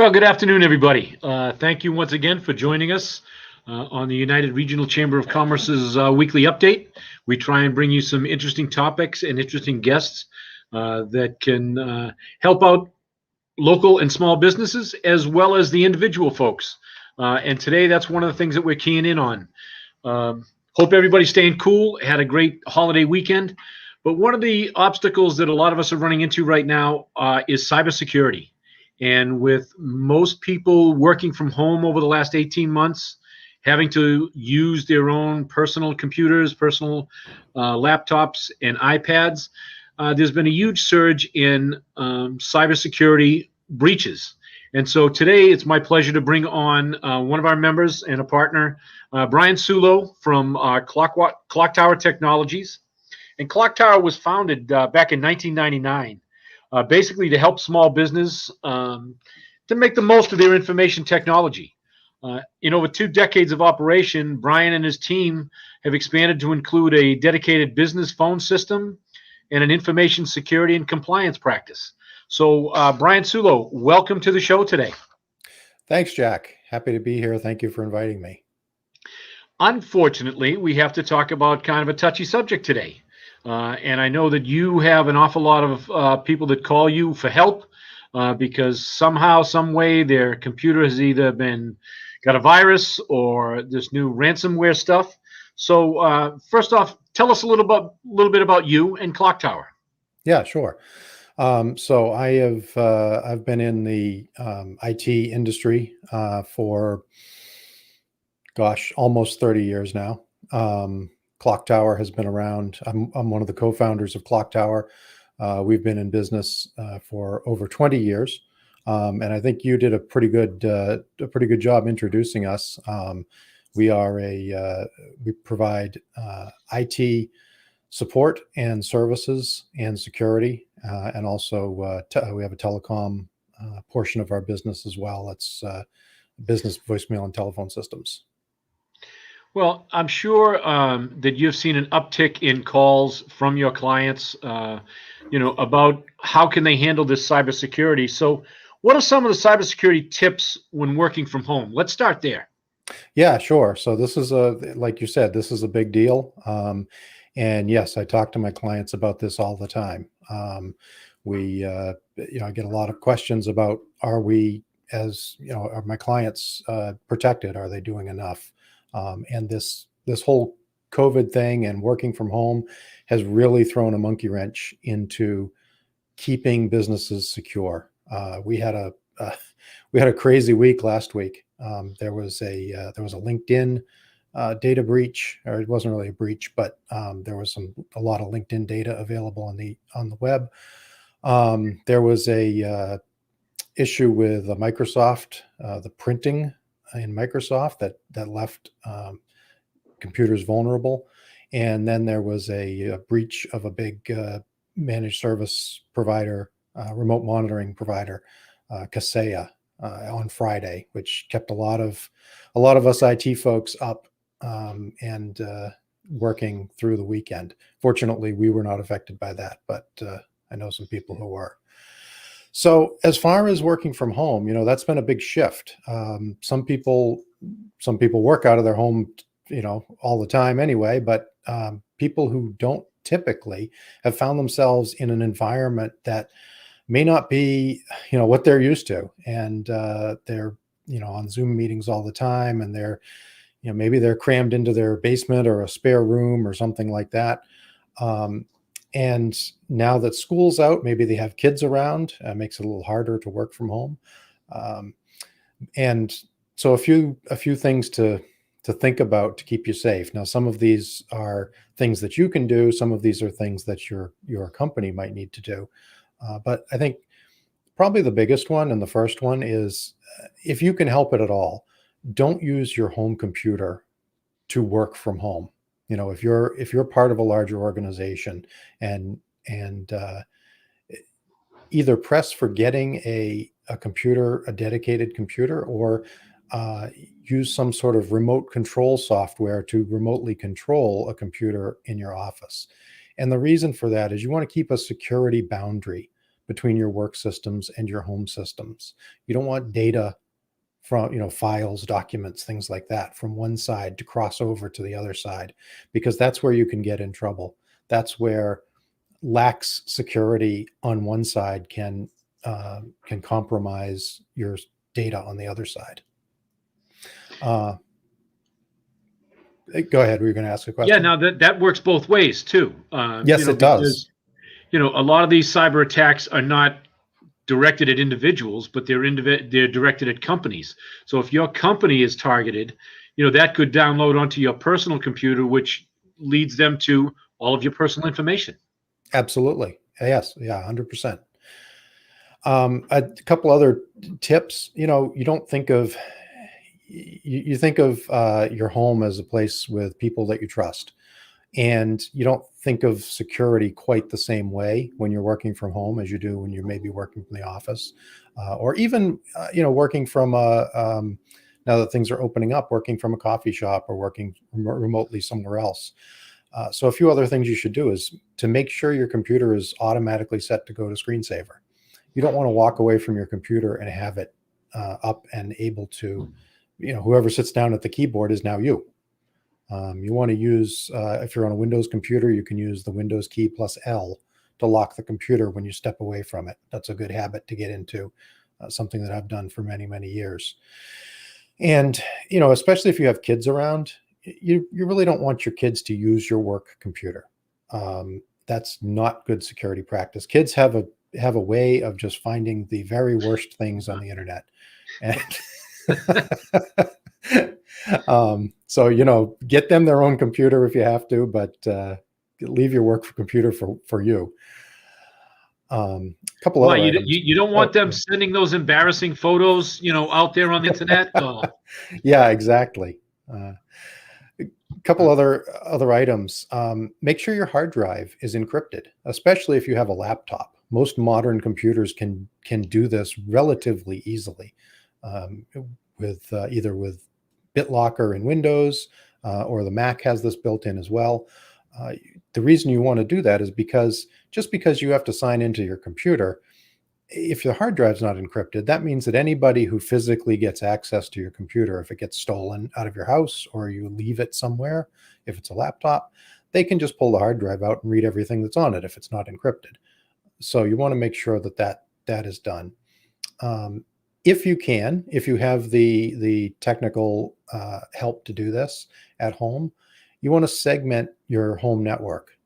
Well, good afternoon, everybody. Thank you once again for joining us on the United Regional Chamber of Commerce's weekly update. We try and bring you some interesting topics and interesting guests that can help out local and small businesses as well as the individual folks. And today, that's one of the things that we're keying in on. Hope everybody's staying cool, had a great holiday weekend. But one of the obstacles that a lot of us are running into right now is cybersecurity. And with most people working from home over the last 18 months, having to use their own personal computers, personal laptops, and iPads, there's been a huge surge in cybersecurity breaches. And so today it's my pleasure to bring on one of our members and a partner, Bryan Sullo from Clocktower Technologies. And Clocktower was founded back in 1999. Basically to help small business to make the most of their information technology. In over 2 decades of operation, Bryan and his team have expanded to include a dedicated business phone system and an information security and compliance practice. So, Bryan Sullo, welcome to the show today. Thanks, Jack. Happy to be here. Thank you for inviting me. Unfortunately, we have to talk about kind of a touchy subject today. And I know that you have an awful lot of people that call you for help because somehow, some way, their computer has either got a virus or this new ransomware stuff. So first off, tell us a little bit about you and Clocktower. Yeah, sure. So I've been in the IT industry for almost 30 years now. Clocktower has been around. I'm one of the co-founders of Clocktower. We've been in business for over 20 years, and I think you did a pretty good job introducing us. We provide IT support and services and security, and also we have a telecom portion of our business as well. It's business voicemail and telephone systems. Well, I'm sure that you've seen an uptick in calls from your clients, about how can they handle this cybersecurity. So what are some of the cybersecurity tips when working from home? Let's start there. Yeah, sure. So this is like you said, this is a big deal. And yes, I talk to my clients about this all the time. I get a lot of questions about, are my clients protected? Are they doing enough? And this whole COVID thing and working from home has really thrown a monkey wrench into keeping businesses secure. We had a crazy week last week. There was a LinkedIn data breach, or it wasn't really a breach, but there was a lot of LinkedIn data available on the web. There was a issue with Microsoft, the printing in Microsoft that left computers vulnerable. And then there was a breach of a big managed service provider, remote monitoring provider, Kaseya, on Friday, which kept a lot of us IT folks up and working through the weekend. Fortunately, we were not affected by that, but I know some people who were. So as far as working from home, that's been a big shift. Some people work out of their home, all the time anyway, but people who don't typically have found themselves in an environment that may not be, what they're used to. And they're, on Zoom meetings all the time, and maybe they're crammed into their basement or a spare room or something like that. And now that school's out, maybe they have kids around, makes it a little harder to work from home. And so a few things to think about to keep you safe. Now, some of these are things that you can do. Some of these are things that your company might need to do. But I think probably the biggest one and the first one is, if you can help it at all, don't use your home computer to work from home. If you're part of a larger organization and either press for getting a computer, a dedicated computer, or use some sort of remote control software to remotely control a computer in your office. And the reason for that is you want to keep a security boundary between your work systems and your home systems. You don't want data from, files, documents, things like that from one side to cross over to the other side, because that's where you can get in trouble. That's where lax security on one side can compromise your data on the other side. Go ahead. Were you going to ask a question? Yeah, now that works both ways too. Yes, it does. A lot of these cyber attacks are not directed at individuals, but they're directed at companies. So if your company is targeted, that could download onto your personal computer, which leads them to all of your personal information. Absolutely. Yes. Yeah. 100%. A couple other tips. You don't think of you think of your home as a place with people that you trust, and you don't think of security quite the same way when you're working from home as you do when you may be working from the office, or even working from now that things are opening up, working from a coffee shop or working remotely somewhere else. So a few other things you should do is to make sure your computer is automatically set to go to screensaver. You don't want to walk away from your computer and have it up and able to, whoever sits down at the keyboard is now you. You want to use, if you're on a Windows computer, you can use the Windows key plus L to lock the computer when you step away from it. That's a good habit to get into, something that I've done for many, many years. And, especially if you have kids around, you really don't want your kids to use your work computer. That's not good security practice. Kids have a way of just finding the very worst things on the internet. And so, get them their own computer if you have to, but leave your work computer for you. Couple other items. You don't want them sending those embarrassing photos, out there on the internet? Yeah, exactly. Couple other items. Make sure your hard drive is encrypted, especially if you have a laptop. Most modern computers can do this relatively easily, either with BitLocker in Windows, or the Mac has this built in as well. The reason you want to do that is because you have to sign into your computer, if your hard drive's not encrypted, that means that anybody who physically gets access to your computer, if it gets stolen out of your house or you leave it somewhere, if it's a laptop, they can just pull the hard drive out and read everything that's on it if it's not encrypted. So you want to make sure that is done. If you have the technical help to do this at home, you want to segment your home network.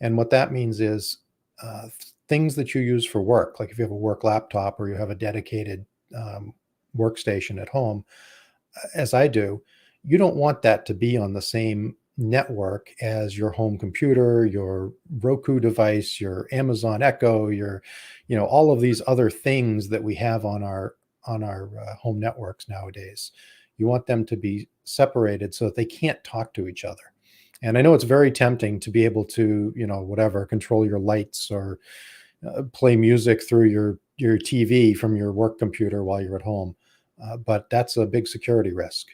And what that means is things that you use for work, like if you have a work laptop or you have a dedicated workstation at home, as I do, you don't want that to be on the same network as your home computer, your Roku device, your Amazon Echo, all of these other things that we have on our home networks nowadays. You want them to be separated so that they can't talk to each other. And I know it's very tempting to be able to, control your lights or play music through your TV from your work computer while you're at home. But that's a big security risk.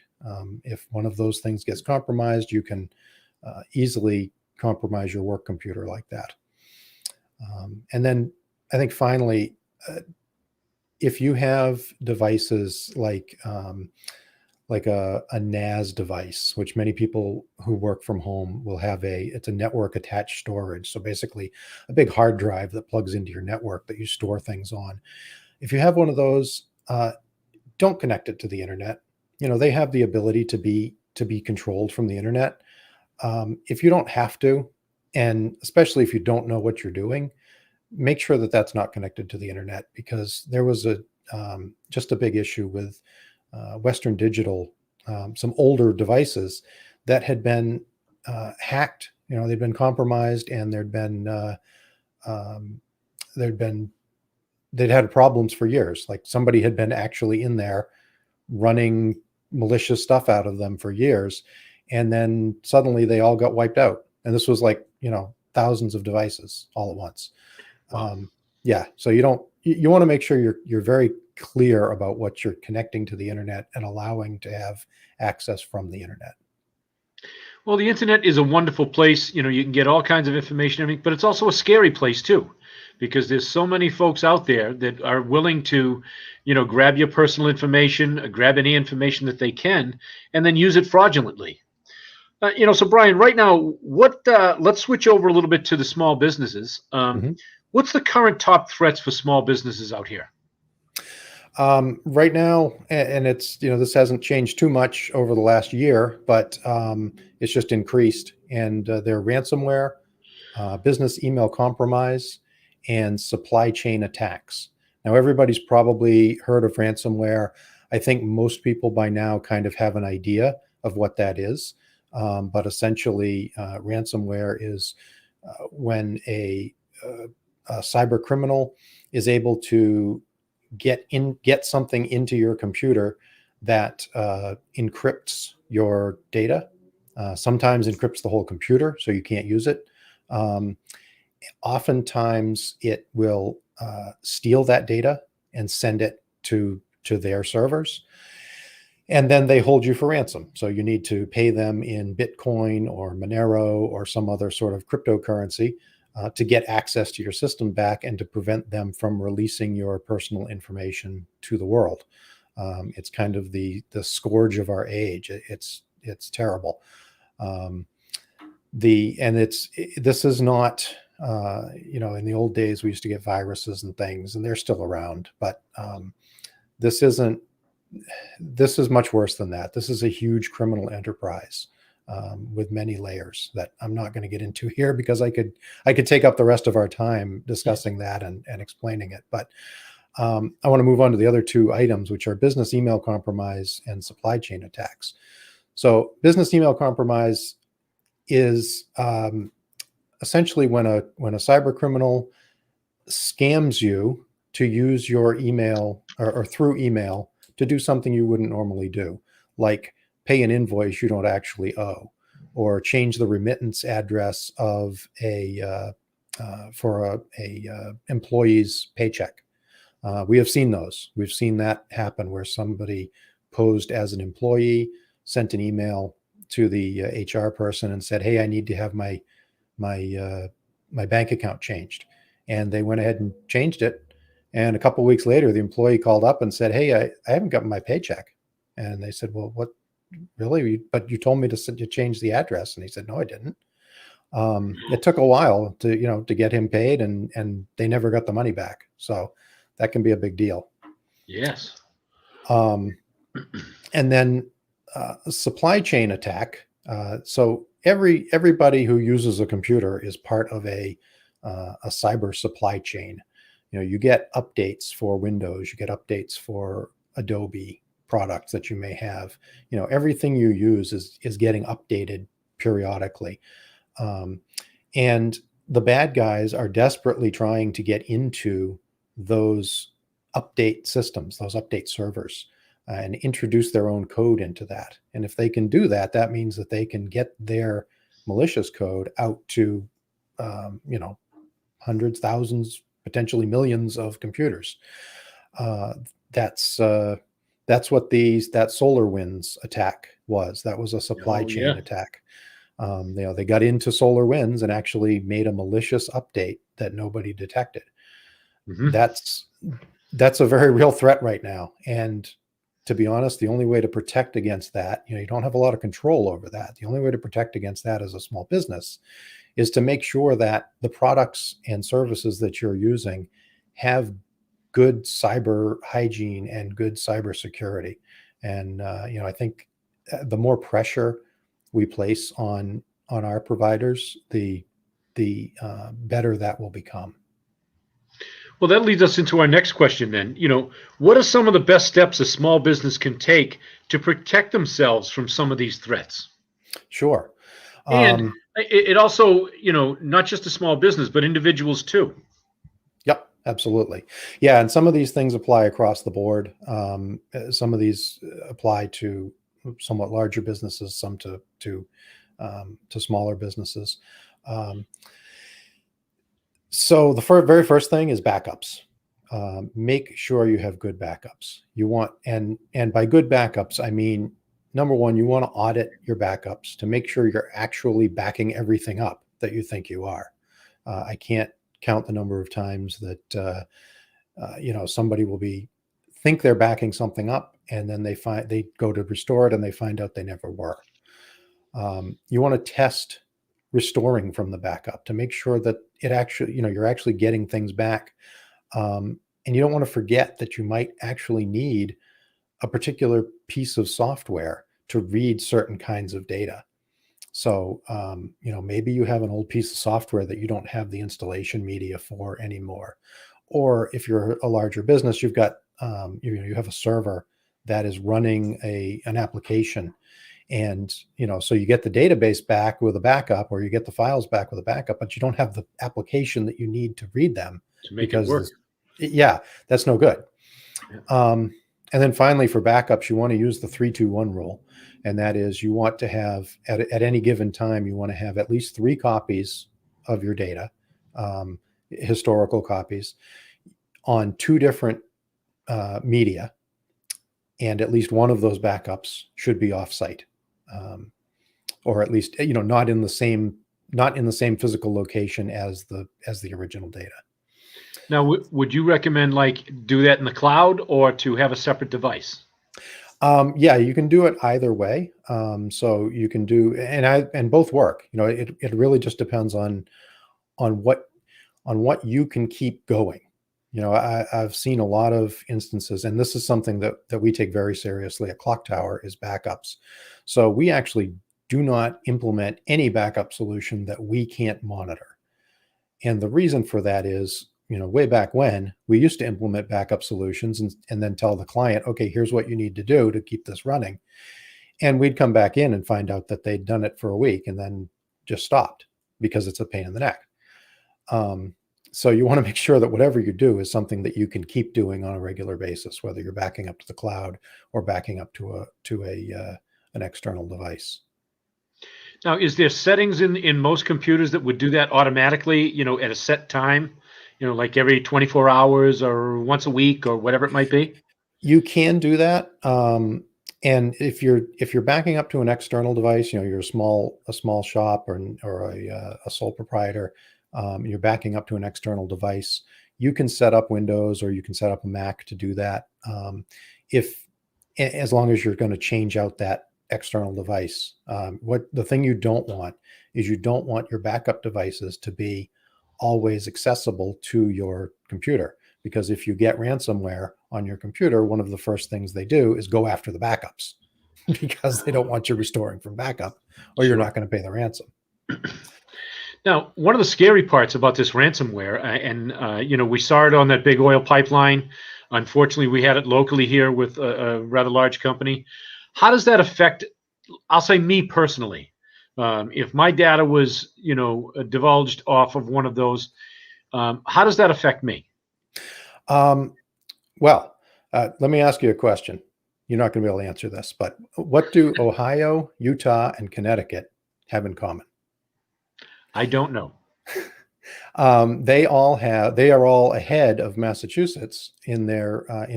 If one of those things gets compromised, you can easily compromise your work computer like that. And then I think finally, if you have devices like a NAS device, which many people who work from home will have it's a network attached storage. So basically a big hard drive that plugs into your network that you store things on. If you have one of those, don't connect it to the internet. They have the ability to be controlled from the internet. If you don't have to, and especially if you don't know what you're doing, make sure that that's not connected to the internet, because there was just a big issue with Western Digital, some older devices that had been hacked. They'd been compromised, and they'd had problems for years. Like somebody had been actually in there running malicious stuff out of them for years, and then suddenly they all got wiped out. And this was like thousands of devices all at once. Wow. So you want to make sure you're very clear about what you're connecting to the internet and allowing to have access from the internet. Well, the internet is a wonderful place. You can get all kinds of information, but it's also a scary place too, because there's so many folks out there that are willing to, grab your personal information, grab any information that they can, and then use it fraudulently. So Bryan, right now, let's switch over a little bit to the small businesses. Mhm. What's the current top threats for small businesses out here? Right now, and it's, this hasn't changed too much over the last year, but it's just increased. And they're ransomware, business email compromise, and supply chain attacks. Now, everybody's probably heard of ransomware. I think most people by now kind of have an idea of what that is. But essentially, ransomware is when a cyber criminal is able to get something into your computer that encrypts your data. Sometimes encrypts the whole computer, so you can't use it. Oftentimes, it will steal that data and send it to their servers, and then they hold you for ransom. So you need to pay them in Bitcoin or Monero or some other sort of cryptocurrency to get access to your system back and to prevent them from releasing your personal information to the world. It's kind of the scourge of our age. It's terrible. This is not, in the old days we used to get viruses and things, and they're still around, but this is much worse than that. This is a huge criminal enterprise with many layers that I'm not going to get into here, because I could take up the rest of our time discussing that and explaining it. But I want to move on to the other two items, which are business email compromise and supply chain attacks. So business email compromise is essentially when a cyber criminal scams you to use your email or through email to do something you wouldn't normally do, like pay an invoice you don't actually owe, or change the remittance address of for a employee's paycheck. We have seen those. We've seen that happen where somebody posed as an employee, sent an email to the HR person and said, "Hey, I need to have my bank account changed," and they went ahead and changed it. And a couple of weeks later, the employee called up and said, "Hey, I haven't gotten my paycheck." And they said, "Well, what? Really? But you told me to change the address." And he said, "No, I didn't." It took a while to get him paid, and they never got the money back. So that can be a big deal. Yes. And then supply chain attack. So everybody who uses a computer is part of a cyber supply chain. You get updates for Windows, you get updates for Adobe products that you may have. Everything you use is getting updated periodically. And the bad guys are desperately trying to get into those update systems, those update servers, and introduce their own code into that. And if they can do that, that means that they can get their malicious code out to, hundreds, thousands, potentially millions of computers. That's what that SolarWinds attack was. That was a supply chain attack. They got into SolarWinds and actually made a malicious update that nobody detected. Mm-hmm. That's a very real threat right now. And to be honest, the only way to protect against that, you don't have a lot of control over that. The only way to protect against that as a small business is to make sure that the products and services that you're using have good cyber hygiene and good cyber security. And I think the more pressure we place on our providers, the better that will become. Well, that leads us into our next question then. What are some of the best steps a small business can take to protect themselves from some of these threats? Sure. And it also, not just a small business, but individuals too. Yep, absolutely. Yeah, and some of these things apply across the board. Some of these apply to somewhat larger businesses, some to smaller businesses. So the very first thing is backups. Make sure you have good backups. You want, and by good backups, I mean, number one, you want to audit your backups to make sure you're actually backing everything up that you think you are. I can't count the number of times that somebody will think they're backing something up, and then they go to restore it and they find out they never were. You want to test restoring from the backup to make sure that it actually, you're actually getting things back. And you don't want to forget that you might actually need a particular piece of software to read certain kinds of data. So, maybe you have an old piece of software that you don't have the installation media for anymore. Or if you're a larger business, you've got, you have a server that is running an application. And, so you get the database back with a backup, or you get the files back with a backup, but you don't have the application that you need to read them to make it work. That's no good. Yeah. And then finally, for backups, you want to use the 3-2-1 rule. And that is, you want to have, at any given time, you want to have at least 3 copies of your data, historical copies, on 2 different media. And at least one of those backups should be offsite, or at least, not in the same physical location as the original data. Now, would you recommend do that in the cloud or to have a separate device? You can do it either way. So you can do, and both work. It really just depends on what you can keep going. I've seen a lot of instances, and this is something that we take very seriously at Clocktower, is backups. So we actually do not implement any backup solution that we can't monitor. And the reason for that is, way back when, we used to implement backup solutions and then tell the client, okay, here's what you need to do to keep this running. And we'd come back in and find out that they'd done it for a week and then just stopped because it's a pain in the neck. So you want to make sure that whatever you do is something that you can keep doing on a regular basis, whether you're backing up to the cloud or backing up to an external device. Now, is there settings in most computers that would do that automatically, at a set time, like every 24 hours or once a week or whatever it might be? You can do that. And if you're backing up to an external device, you're a small shop or a sole proprietor, you're backing up to an external device, you can set up Windows or you can set up a Mac to do that. As long as you're going to change out that external device. The thing you don't want is you don't want your backup devices to be always accessible to your computer, because if you get ransomware on your computer, one of the first things they do is go after the backups because they don't want you restoring from backup, or you're not going to pay the ransom. Now, one of the scary parts about this ransomware, and we saw it on that big oil pipeline. Unfortunately, we had it locally here with a rather large company. How does that affect, I'll say, me personally? If my data was, divulged off of one of those, how does that affect me? Let me ask you a question. You're not going to be able to answer this, but what do Ohio, Utah, and Connecticut have in common? I don't know. They are all ahead of Massachusetts in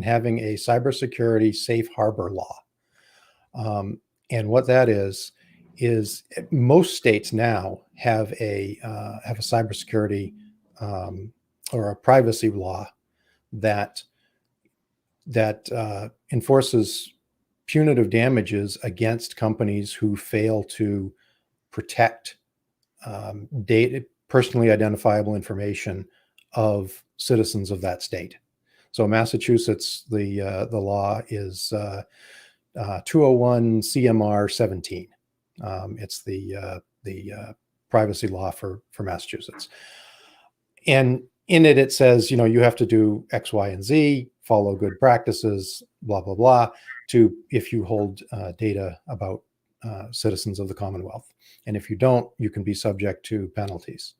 having a cybersecurity safe harbor law. And what that is most states now have a cybersecurity or a privacy law that enforces punitive damages against companies who fail to protect personally identifiable information of citizens of that state. So Massachusetts, the law is 201 CMR 17. It's the privacy law for Massachusetts. And in it, it says, you have to do X, Y, and Z, follow good practices, blah, blah, blah, if you hold data about citizens of the Commonwealth. And if you don't, you can be subject to penalties.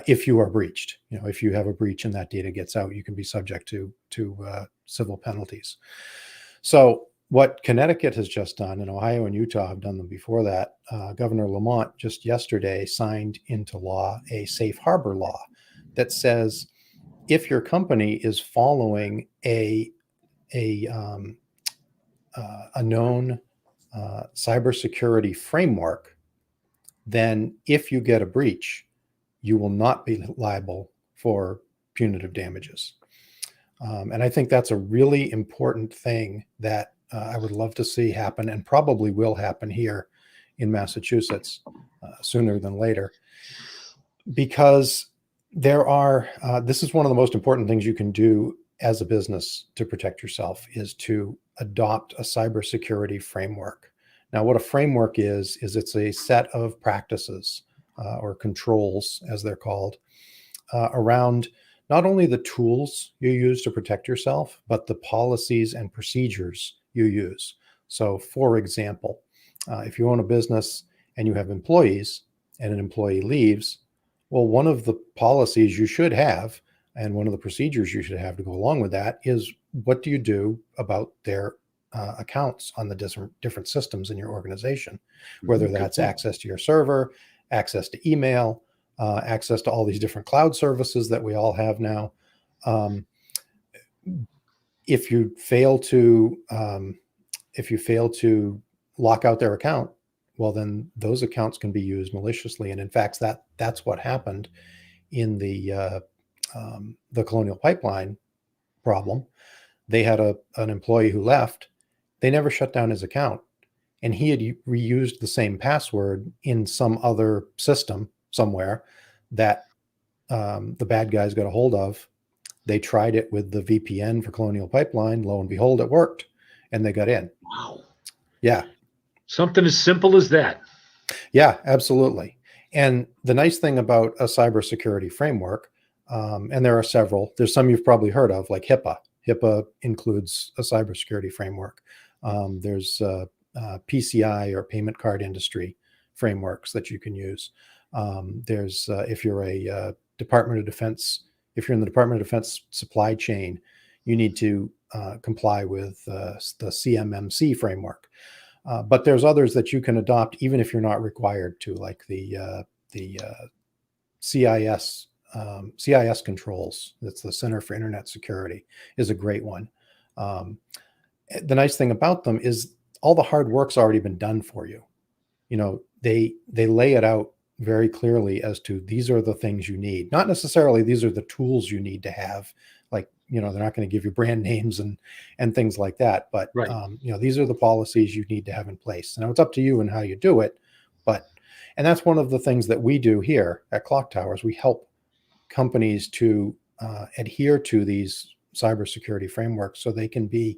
If you are breached, if you have a breach and that data gets out, you can be subject to civil penalties. So what Connecticut has just done, and Ohio and Utah have done them before that, Governor Lamont just yesterday signed into law a safe harbor law that says if your company is following a known cybersecurity framework, then if you get a breach, you will not be liable for punitive damages. And I think that's a really important thing that I would love to see happen, and probably will happen here in Massachusetts sooner than later, because this is one of the most important things you can do as a business to protect yourself, is to adopt a cybersecurity framework. Now, what a framework is it's a set of practices or controls, as they're called, around not only the tools you use to protect yourself, but the policies and procedures you use. So, for example, if you own a business and you have employees and an employee leaves, well, one of the policies you should have and one of the procedures you should have to go along with that is, what do you do about their accounts on the different systems in your organization, whether that's access to your server, access to email, access to all these different cloud services that we all have now. If you fail to lock out their account, well, then those accounts can be used maliciously. And in fact, that's what happened in the Colonial Pipeline problem. They had an employee who left. They never shut down his account, and he had reused the same password in some other system somewhere that the bad guys got a hold of. They tried it with the VPN for Colonial Pipeline. Lo and behold, it worked, and they got in. Wow. Yeah. Something as simple as that. Yeah, absolutely. And the nice thing about a cybersecurity framework, and there are several, there's some you've probably heard of, like HIPAA. HIPAA includes a cybersecurity framework. There's PCI, or payment card industry, frameworks that you can use. There's if you're a Department of Defense, if you're in the Department of Defense supply chain, you need to comply with the CMMC framework. But there's others that you can adopt even if you're not required to, like the CIS controls. That's the Center for Internet Security, is a great one. The nice thing about them is all the hard work's already been done for you. You know, they lay it out very clearly as to, these are the things you need. Not necessarily these are the tools you need to have. Like, you know, they're not going to give you brand names and things like that. But, right. You know, these are the policies you need to have in place. Now, it's up to you and how you do it. And that's one of the things that we do here at Clocktower, is we help companies to adhere to these cybersecurity frameworks so they can be,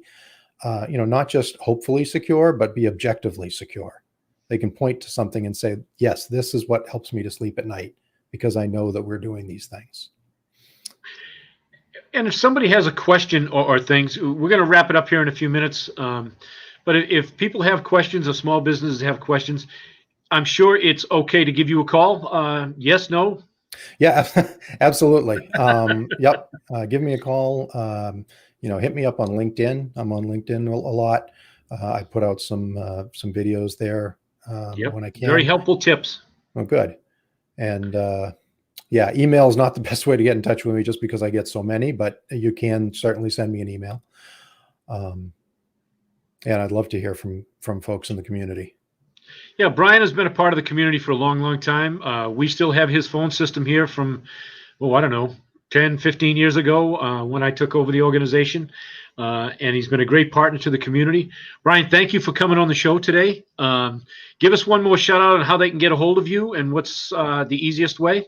you know, not just hopefully secure, but be objectively secure. They can point to something and say, yes, this is what helps me to sleep at night, because I know that we're doing these things. And if somebody has a question or things, we're going to wrap it up here in a few minutes. But if people have questions, or small businesses have questions, I'm sure it's okay to give you a call. Yes, no? Yeah, absolutely. Yep. Give me a call. You know, hit me up on LinkedIn. I'm on LinkedIn a lot. I put out some videos there when I can. Very helpful tips. Oh, good. And yeah, email is not the best way to get in touch with me, just because I get so many, but you can certainly send me an email. And I'd love to hear from folks in the community. Yeah, Bryan has been a part of the community for a long, long time. We still have his phone system here from, I don't know, 10, 15 years ago when I took over the organization. And he's been a great partner to the community. Bryan, thank you for coming on the show today. Give us one more shout out on how they can get a hold of you and what's the easiest way.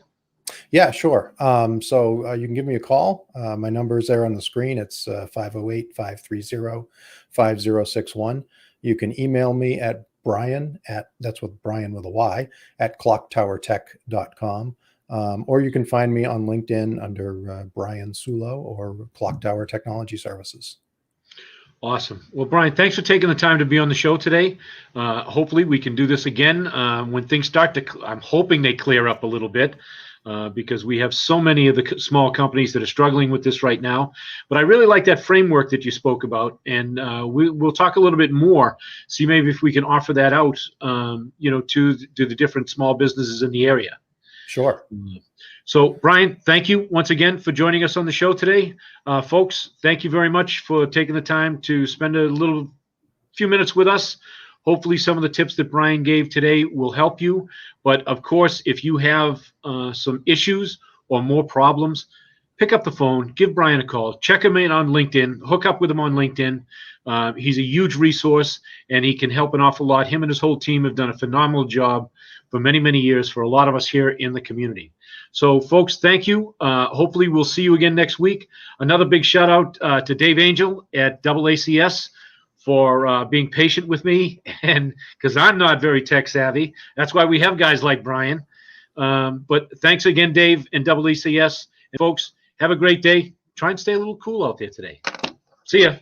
Yeah, sure. So you can give me a call. My number is there on the screen. It's 508-530-5061. You can email me at Bryan that's with Bryan with a Y, at clocktowertech.com. Or you can find me on LinkedIn under Bryan Sullo or Clocktower Technology Services. Awesome. Well, Bryan, thanks for taking the time to be on the show today. Hopefully we can do this again when things start to, I'm hoping they clear up a little bit. Because we have so many of the small companies that are struggling with this right now. But I really like that framework that you spoke about, and we'll talk a little bit more, see maybe if we can offer that out, you know, to the different small businesses in the area. Sure. So, Bryan, thank you once again for joining us on the show today. Folks, thank you very much for taking the time to spend a few minutes with us. Hopefully some of the tips that Bryan gave today will help you. But of course, if you have some issues or more problems, pick up the phone, give Bryan a call, check him in on LinkedIn, hook up with him on LinkedIn. He's a huge resource, and he can help an awful lot. Him and his whole team have done a phenomenal job for many, many years for a lot of us here in the community. So, folks, thank you. Hopefully, we'll see you again next week. Another big shout out to Dave Angel at AACS for being patient with me, and because I'm not very tech savvy. That's why we have guys like Bryan. But thanks again, Dave and AACS. And folks, have a great day. Try and stay a little cool out there today. See ya.